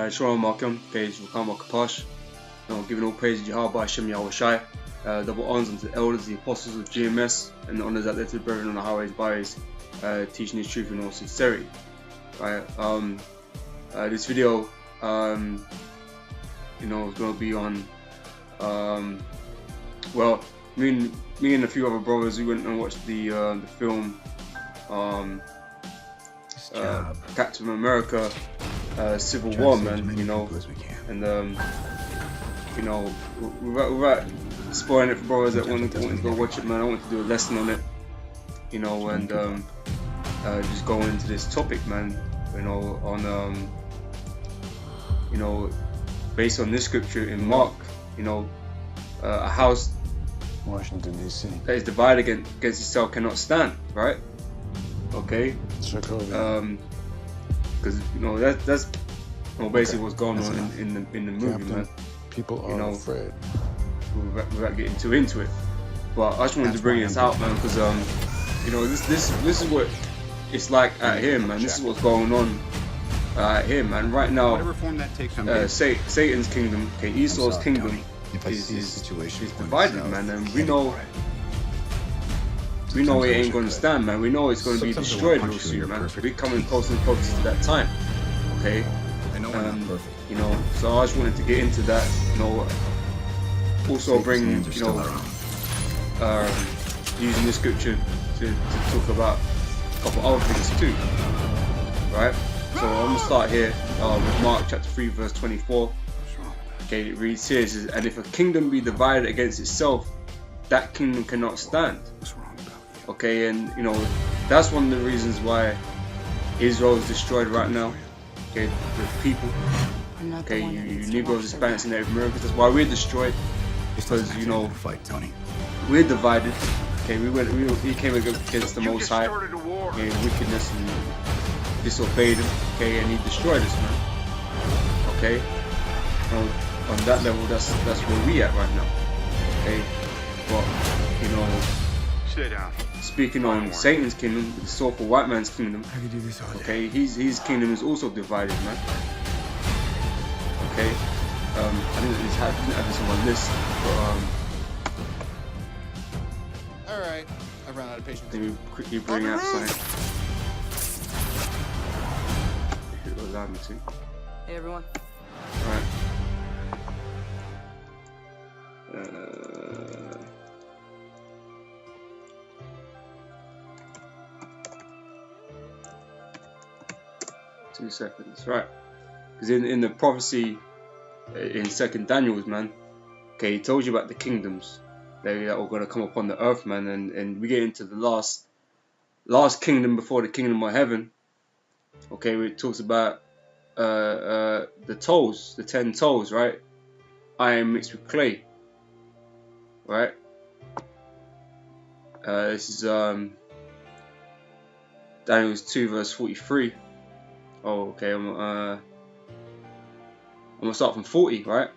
Shalom Malcolm, okay, Shukam Kapash. Giving all praise to Yahweh Hashem Yahweh Shai. Double honors unto the elders, the apostles of GMS, and the honors that led to the brethren on the highways, byways, teaching His truth in all sincerity. Right. This video, is going to be on. Well, me and a few other brothers, we went and watched the film, Captain America, Civil War, man. And without spoiling it for brothers that want to go watch it, man, I want to do a lesson on it, and just going into this topic, man, on based on this scripture in Mark, a house Washington D.C. that is divided against itself cannot stand, right? Okay. Because that's basically what's going on in the movie, Captain, man. People are afraid. Without getting too into it, but I just wanted to bring this out, man, because this is what it's like out here, man. This is what's going on out here, man. Right now, Satan's kingdom, Esau's kingdom, is divided, man, and we know it ain't gonna stand, man. We know it's gonna be destroyed real soon, man. We're coming closer and closer to that time, okay? So I just wanted to get into that, also bring, using the scripture to talk about a couple other things too, right? So I'm gonna start here with Mark chapter 3 verse 24. Okay, it reads here, it says, "And if a kingdom be divided against itself, that kingdom cannot stand." Okay, and that's one of the reasons why Israel is destroyed right now. Okay, the people. Okay, you Negroes, Hispanics, and Native Americans. That's why we're destroyed, because we're divided. Okay, he came against the Most High, wickedness, and disobeyed him. Okay, and he destroyed us, man. Okay, on that level, that's where we at right now. Okay, but speaking on Satan's kingdom, the soulful white man's kingdom. Okay, his kingdom is also divided, man. Okay, I didn't have this on my list, but alright, I ran out of patience. Let me quickly bring out something. If it will allow me to. Hey everyone. Alright. 2 seconds, right? Because in the prophecy in 2nd Daniel, man, okay, he told you about the kingdoms that are going to come upon the earth, man, and we get into the last kingdom before the kingdom of heaven. Okay, where it talks about the toes, the 10 toes, right? Iron mixed with clay, right? This is Daniel 2 verse 43. Oh, okay. I'm gonna start from 40, right?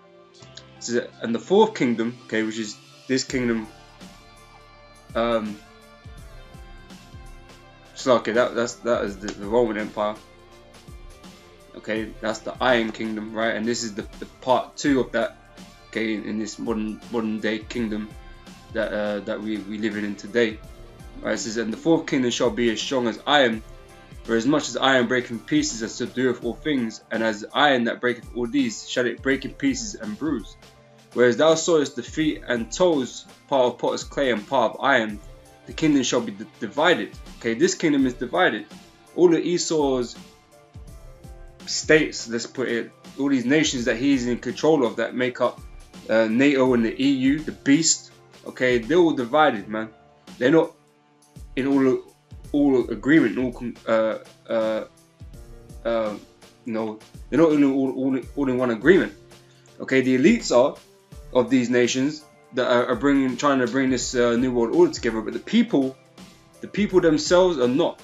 So, and the 4th kingdom, okay, which is this kingdom. So okay, that is the Roman Empire. Okay, that's the Iron Kingdom, right? And this is the part 2 of that. Okay, in this modern day kingdom that we live in today. Right? It says, "And the 4th kingdom shall be as strong as iron. For as much as iron breaketh in pieces and subdueth all things, and as iron that breaketh all these, shall it break in pieces and bruise. Whereas thou sawest the feet and toes, part of potter's clay and part of iron, the kingdom shall be divided." Okay, this kingdom is divided. All of Esau's states, let's put it, all these nations that he's in control of that make up NATO and the EU, the beast. Okay, they're all divided, man. They're not in all agreement, they're not all in one agreement. Okay, the elites are of these nations that are trying to bring this new world order together, but the people themselves are not.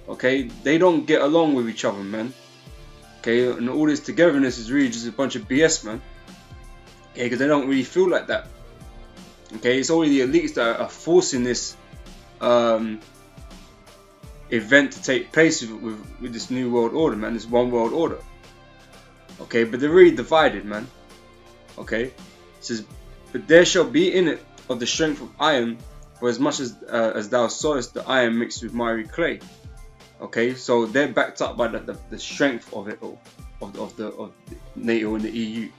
Okay, they don't get along with each other, man. Okay, and all this togetherness is really just a bunch of BS, man. Okay, because they don't really feel like that. Okay, it's only the elites that are forcing this event to take place with this new world order, man, this one world order. Okay, but they're really divided, man. Okay, it says, but there shall be in it of the strength of iron, for as much as thou sawest the iron mixed with miry clay. Okay, so they're backed up by the strength of it all, of NATO and the EU.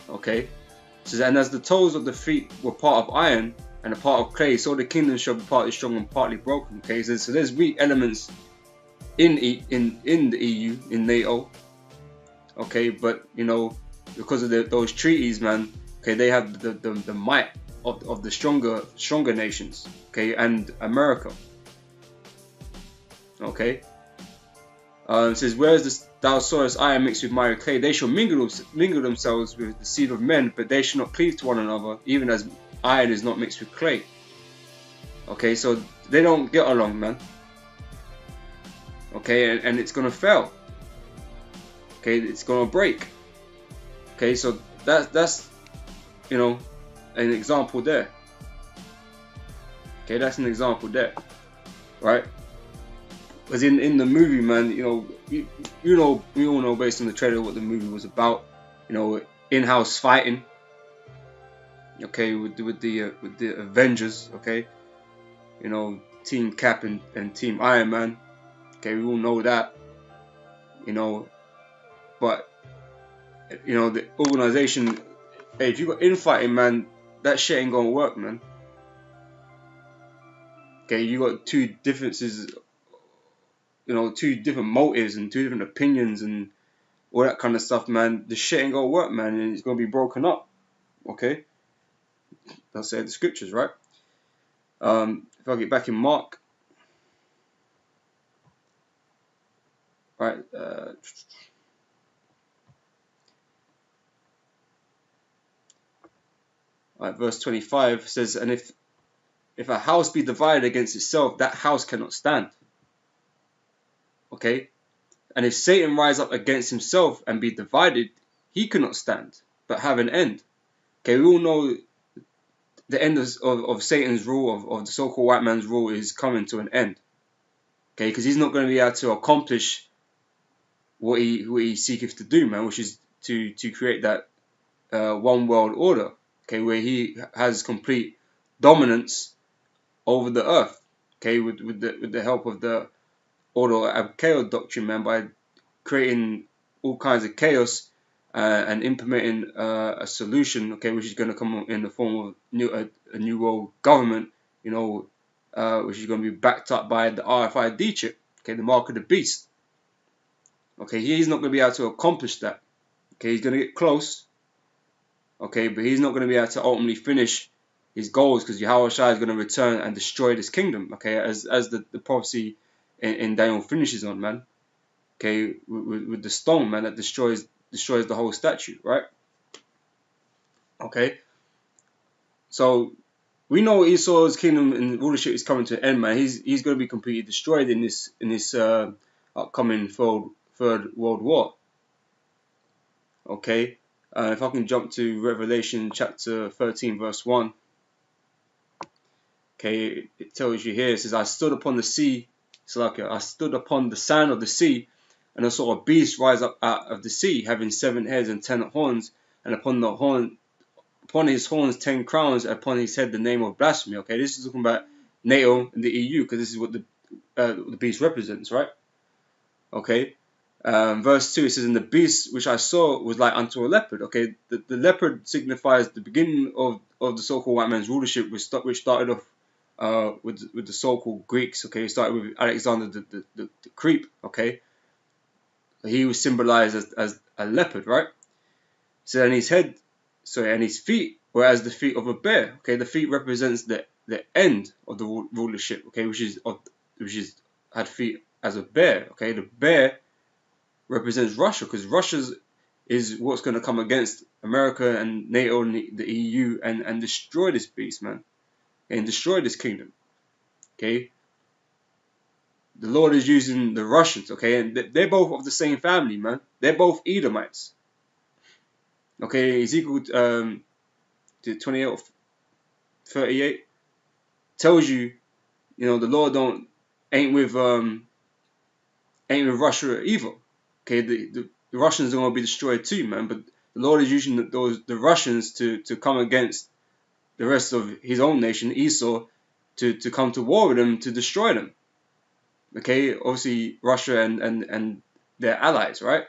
Okay, it says, and as the toes of the feet were part of iron and a part of clay, so the kingdom shall be partly strong and partly broken. Okay, so there's weak elements in the EU, in NATO. Okay, but you know, because of those treaties, man. Okay, they have the might of the stronger nations. Okay, and America. Okay. It says, whereas thou sawest iron mixed with miry clay, they shall mingle themselves with the seed of men, but they shall not cleave to one another, even as iron is not mixed with clay. Okay, so they don't get along, man. Okay, and it's gonna fail. Okay, it's gonna break. Okay, so that's you know, an example there. Okay, that's an example there, right? Because in the movie, man, you know, we all know based on the trailer what the movie was about. You know, in-house fighting. Okay, with the Avengers. Okay, you know, Team Cap and Team Iron Man. Okay, we all know that. You know, but you know the organization. Hey, if you got infighting, man, that shit ain't gonna work, man. Okay, you got two differences, you know, two different motives and two different opinions and all that kind of stuff, man. The shit ain't gonna work, man, and it's gonna be broken up. Okay, that's say the scriptures, right? If I get back in Mark, right? Right, verse 25 says, and if a house be divided against itself, that house cannot stand. Okay, and if Satan rise up against himself and be divided, he cannot stand, but have an end. Okay, we all know the end of Satan's rule, of the so-called white man's rule, is coming to an end. Okay, because he's not going to be able to accomplish what he seeketh to do, man, which is to create that one world order. Okay, where he has complete dominance over the earth. Okay, with the help of the Ordo ab Chaos doctrine, man, by creating all kinds of chaos and implementing a solution, okay, which is going to come in the form of a new world government, you know, which is going to be backed up by the RFID chip, okay, the mark of the beast. Okay, he's not going to be able to accomplish that. Okay, he's going to get close. Okay, but he's not going to be able to ultimately finish his goals, because Yahweh Shai is going to return and destroy this kingdom. Okay, as the prophecy in Daniel finishes on, man. Okay, with the stone, man, that destroys the whole statue, right? Okay, so we know Esau's kingdom and rulership is coming to an end, man. He's going to be completely destroyed in this upcoming third world war. Okay, if I can jump to Revelation chapter 13, verse 1. Okay, it tells you here. It says, I stood upon the sea. It's like I stood upon the sand of the sea, and I saw a beast rise up out of the sea, having 7 heads and 10 horns, and upon his horns 10 crowns, and upon his head the name of blasphemy. Okay, this is talking about NATO and the EU, because this is what the beast represents, right? Okay, verse 2, it says, and the beast which I saw was like unto a leopard. Okay, the leopard signifies the beginning of the so-called white man's rulership, which started off with the so-called Greeks. Okay, it started with Alexander the Creep. Okay, he was symbolized as a leopard, right? So and his head, and his feet were as the feet of a bear. Okay, the feet represents the end of the rulership. Okay, which is had feet as a bear. Okay, the bear represents Russia, because Russia is what's going to come against America and NATO and the EU and destroy this beast, man, and destroy this kingdom. Okay, the Lord is using the Russians. Okay, and they're both of the same family, man. They're both Edomites. Okay, Ezekiel 28 or 38 tells you, you know, the Lord don't ain't with Russia either. Okay, the Russians are going to be destroyed too, man. But the Lord is using the Russians to come against the rest of His own nation, Esau, to come to war with them to destroy them. Okay, obviously Russia and their allies, right?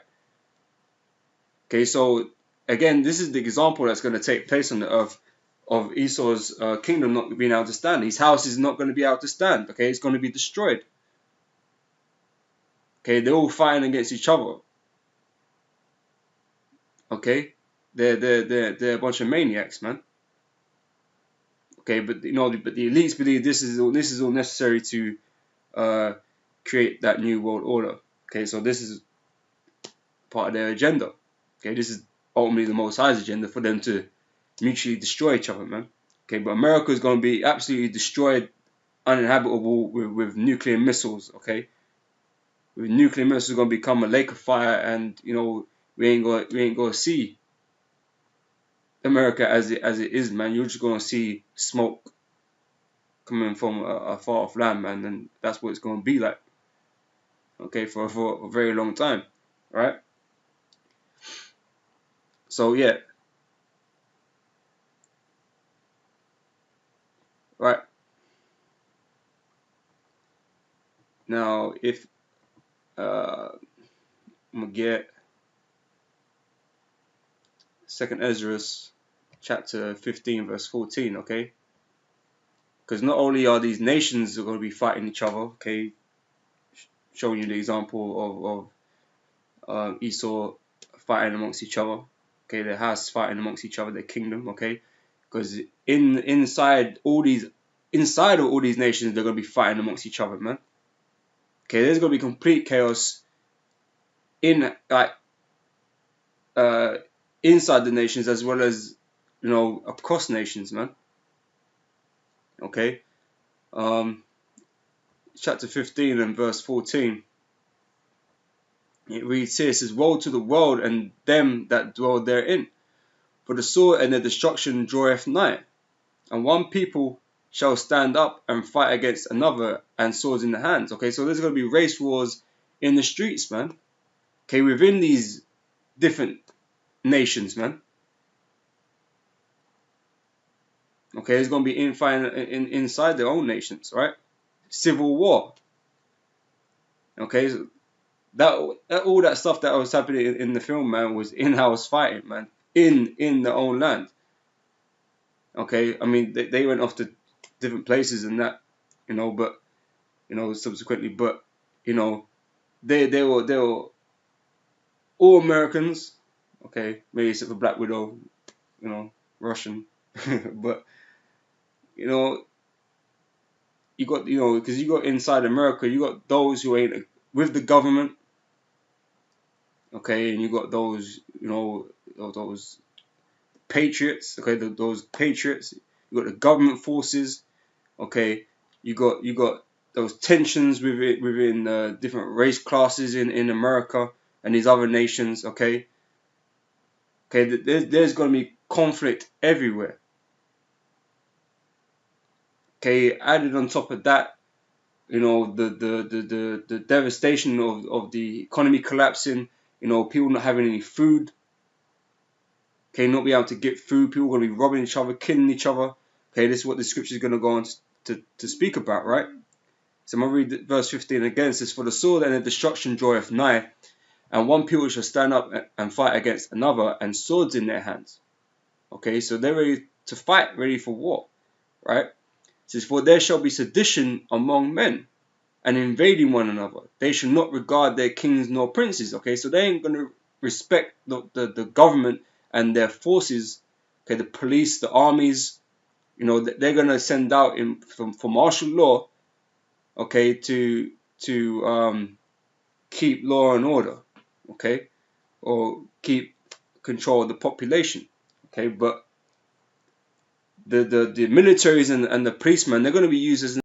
Okay, so again, this is the example that's going to take place on the earth of Esau's kingdom not being able to stand. His house is not going to be able to stand. Okay, it's going to be destroyed. Okay, they're all fighting against each other. Okay, they're a bunch of maniacs, man. Okay, but the elites believe this is all necessary to create that new world order. Okay, so this is part of their agenda. Okay, this is ultimately the Most High's agenda for them to mutually destroy each other, man. Okay, but America is going to be absolutely destroyed, uninhabitable with nuclear missiles. Okay, with nuclear missiles, going to become a lake of fire, and we ain't going to see America as it is, man. You're just going to see smoke coming from a far off land, man, and that's what it's going to be like. Okay, for a very long time, right? So yeah, right. Now, if I'm gonna get 2nd Ezra chapter 15 verse 14, okay? Because not only are these nations going to be fighting each other, okay, showing you the example of Esau fighting amongst each other, okay, their house fighting amongst each other, their kingdom, okay, because inside of all these nations, they're going to be fighting amongst each other, man. Okay, there's going to be complete chaos in inside the nations as well as across nations, man. Okay, chapter 15 and verse 14. It reads here, it says, "Woe to the world and them that dwell therein, for the sword and the destruction draweth nigh, and one people shall stand up and fight against another, and swords in the hands." Okay, so there's going to be race wars in the streets, man. Okay, within these different nations, man. Okay, there's going to be inside their own nations, right? Civil war. Okay, so that all that stuff that was happening in the film, man, was in-house fighting, man, in their own land. Okay, I mean they went off to different places and that, but subsequently, but they were all Americans. Okay, maybe except for Black Widow, Russian, but you got because you got inside America, you got those who ain't with the government. Okay, and you got those those patriots. Okay, those patriots. You got the government forces. Okay, you got those tensions within different race classes in America and these other nations. Okay, there's going to be conflict everywhere. Okay, added on top of that, the devastation of the economy collapsing. People not having any food. Okay, not be able to get food. People are going to be robbing each other, killing each other. Okay, this is what the scripture is going to go on to speak about, right? So I'm going to read verse 15 again. It says, "For the sword and the destruction draweth nigh, and one people shall stand up and fight against another, and swords in their hands." Okay, so they're ready to fight, ready for war, right? It says, "For there shall be sedition among men, and invading one another. They shall not regard their kings nor princes." Okay, so they ain't going to respect the government and their forces. Okay, the police, the armies, they're going to send out for martial law. Okay, to keep law and order. Okay, or keep control of the population. Okay, but the militaries and the policemen, they're going to be used as